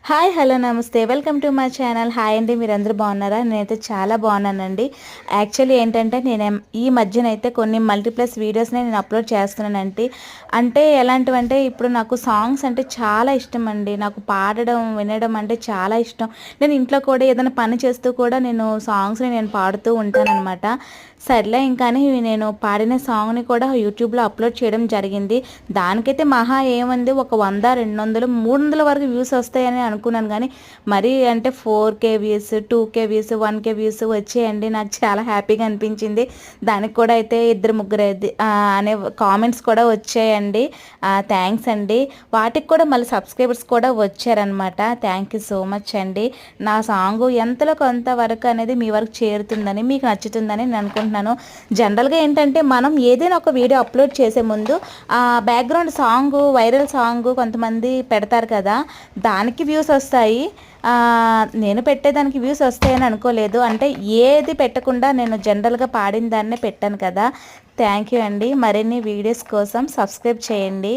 Hi hello నమస్తే welcome to my channel. Hi అండి, మీరందరూ బాగున్నారా? నేనైతే చాలా బాగున్నానండి. యాక్చువల్లీ ఏంటంటే నేను ఈ మధ్యనైతే కొన్ని మల్టీప్లస్ వీడియోస్ని నేను అప్లోడ్ చేస్తున్నానండి. అంటే ఎలాంటివంటే ఇప్పుడు నాకు సాంగ్స్ అంటే చాలా ఇష్టం అండి. నాకు పాడడం వినడం అంటే చాలా ఇష్టం. నేను ఇంట్లో కూడా ఏదైనా పని చేస్తూ కూడా నేను సాంగ్స్ని నేను పాడుతూ ఉంటానన్నమాట. సర్లే ఇంకాని నేను పాడిన సాంగ్ని కూడా యూట్యూబ్లో అప్లోడ్ చేయడం జరిగింది. దానికైతే మహా ఏముంది, ఒక 100, 200, 300 వరకు వ్యూస్ వస్తాయని అనుకున్నాను. కానీ మరీ అంటే 4K views, 2K views, 1K views వచ్చేయండి. నాకు చాలా హ్యాపీగా అనిపించింది. దానికి కూడా అయితే ఇద్దరు ముగ్గురు అనే కామెంట్స్ కూడా వచ్చాయండి. థ్యాంక్స్ అండి. వాటికి కూడా మళ్ళీ సబ్స్క్రైబర్స్ కూడా వచ్చారనమాట. థ్యాంక్ యూ సో మచ్ అండి. నా సాంగ్ ఎంతలో కొంత వరకు అనేది మీ వరకు చేరుతుందని, మీకు నచ్చుతుందని నేను అనుకుంటున్నాను. జనరల్గా ఏంటంటే మనం ఏదైనా ఒక వీడియో అప్లోడ్ చేసే ముందు బ్యాక్గ్రౌండ్ సాంగ్, వైరల్ సాంగ్ కొంతమంది పెడతారు కదా, దానికి వ్యూస్ వస్తాయి. నేను పెట్టేదానికి వ్యూస్ వస్తాయని అనుకోలేదు. అంటే ఏది పెట్టకుండా నేను జనరల్గా పాడిన దాన్నే పెట్టాను కదా. థ్యాంక్ యూ అండి. మరిన్ని వీడియోస్ కోసం సబ్స్క్రైబ్ చేయండి.